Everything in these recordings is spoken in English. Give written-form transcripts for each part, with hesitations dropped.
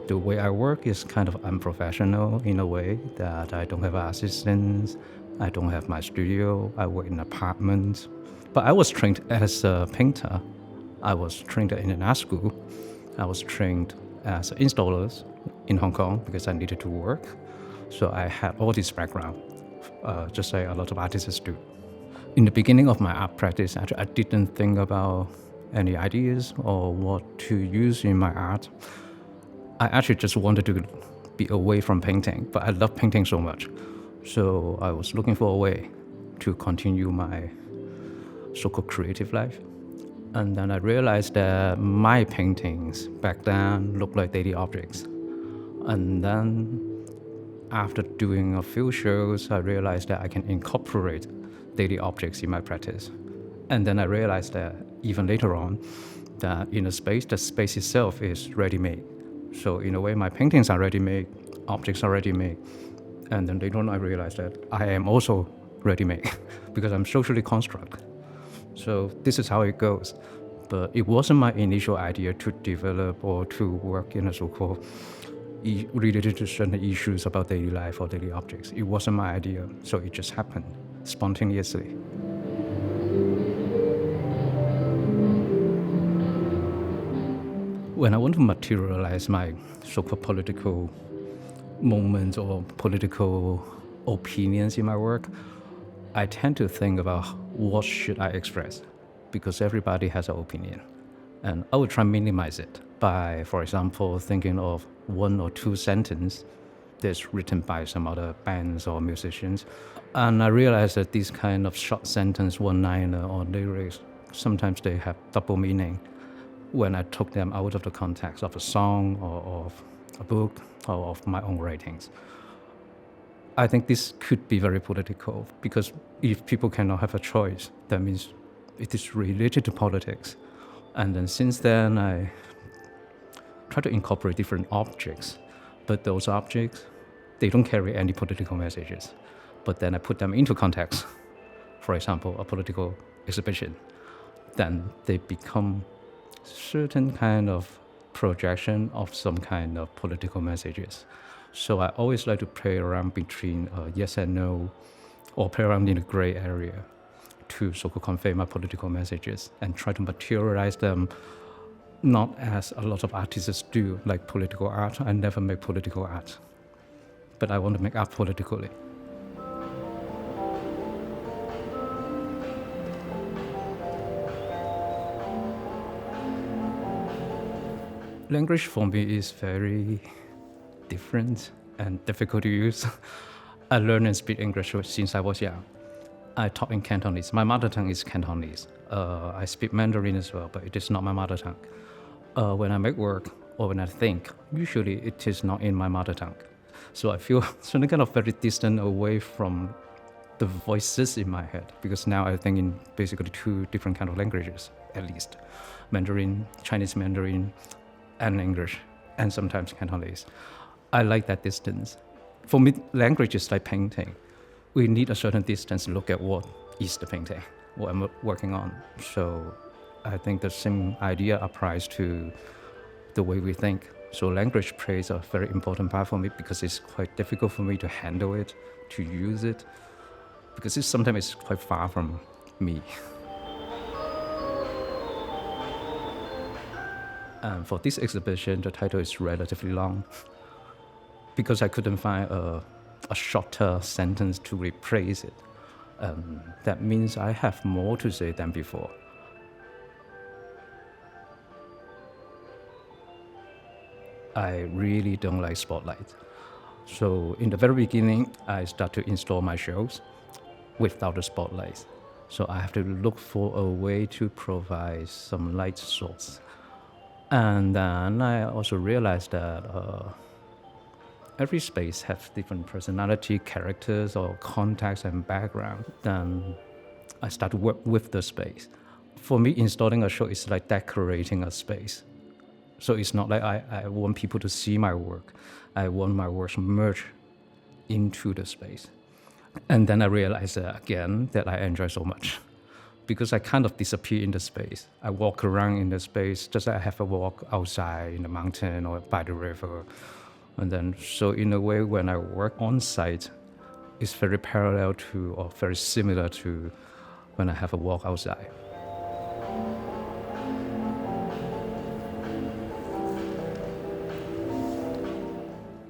The way I work is kind of unprofessional in a way that I don't have assistants, I don't have my studio, I work in apartments. But I was trained as a painter. I was trained in an art school. I was trained as installers in Hong Kong because I needed to work. So I had all this background, just like a lot of artists do. In the beginning of my art practice, I didn't think about any ideas or what to use in my art. I actually just wanted to be away from painting, but I love painting so much. So I was looking for a way to continue my so-called creative life. And then I realized that my paintings back then looked like daily objects. And then after doing a few shows, I realized that I can incorporate daily objects in my practice. And then I realized that even later on, that in a space, the space itself is ready-made. So in a way, my paintings are ready-made, objects are ready-made. And then later on, I realized that I am also ready-made because I'm socially constructed. So this is how it goes. But it wasn't my initial idea to develop or to work in a so-called related to certain issues about daily life or daily objects. It wasn't my idea, so it just happened spontaneously. When I want to materialize my so-called political moments or political opinions in my work, I tend to think about what should I express, because everybody has an opinion. And I would try and minimize it by, for example, thinking of one or two sentences that's written by some other bands or musicians. And I realized that these kind of short sentence, one-liner or lyrics, sometimes they have double meaning when I took them out of the context of a song or of a book or of my own writings. I think this could be very political because if people cannot have a choice, that means it is related to politics. And then since then, I try to incorporate different objects, but those objects, they don't carry any political messages. But then I put them into context. For example, a political exhibition. Then they become certain kind of projection of some kind of political messages. So I always like to play around between yes and no, or play around in the gray area to so-called convey my political messages and try to materialize them, not as a lot of artists do, like political art. I never make political art, but I want to make art politically. Language for me is very different and difficult to use. I learned and speak English since I was young. I talk in Cantonese. My mother tongue is Cantonese. I speak Mandarin as well, but it is not my mother tongue. When I make work or when I think, usually it is not in my mother tongue. So I feel sort of kind of very distant away from the voices in my head, because now I think in basically two different kind of languages, at least. Mandarin, Chinese Mandarin, and English, and sometimes Cantonese. I like that distance. For me, language is like painting. We need a certain distance to look at what is the painting, what I'm working on. So I think the same idea applies to the way we think. So language plays a very important part for me because it's quite difficult for me to handle it, to use it, because sometimes it's quite far from me. And for this exhibition, the title is relatively long because I couldn't find a shorter sentence to replace it. That means I have more to say than before. I really don't like spotlight. So in the very beginning, I start to install my shows without the spotlights. So I have to look for a way to provide some light source. And then I also realized that every space has different personality, characters, or context and background. Then I start to work with the space. For me, installing a show is like decorating a space. So it's not like I want people to see my work. I want my work merged into the space. And then I realized again that I enjoy so much. because I kind of disappear in the space. I walk around in the space, just like I have a walk outside in the mountain or by the river. And then, so in a way, when I work on site, it's very parallel to or very similar to when I have a walk outside.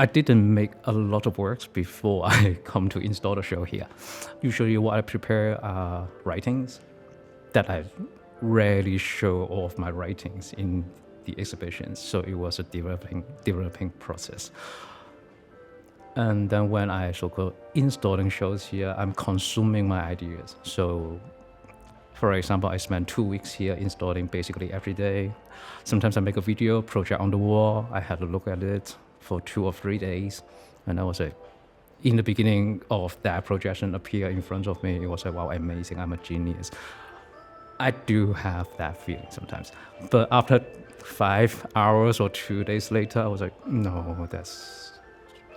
I didn't make a lot of works before I come to install the show here. Usually what I prepare are writings that I rarely show all of my writings in the exhibitions. So it was a developing process. And then when I so-called installing shows here, I'm consuming my ideas. So for example, I spent 2 weeks here installing basically every day. Sometimes I make a video, project on the wall. I had to look at it for 2 or 3 days. And I was like, in the beginning of that projection appear in front of me, it was like, wow, amazing, I'm a genius. I do have that feeling sometimes. But after 5 hours or 2 days later, I was like, no, that's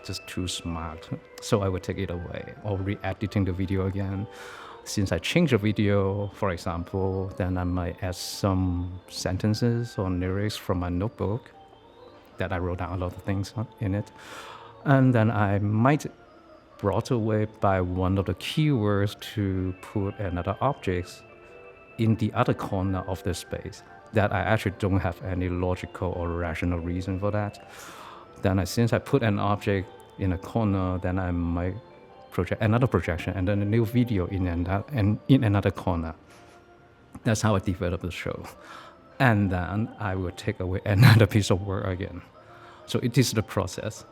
just too smart. So I would take it away or re-editing the video again. Since I changed the video, for example, then I might add some sentences or lyrics from my notebook that I wrote down a lot of things in it. And then I might brought away by one of the keywords to put another object in the other corner of the space that I actually don't have any logical or rational reason for that. Then since I put an object in a corner, then I might project another projection and then a new video in another corner. That's how I develop the show. And then I will take away another piece of work again. So it is the process.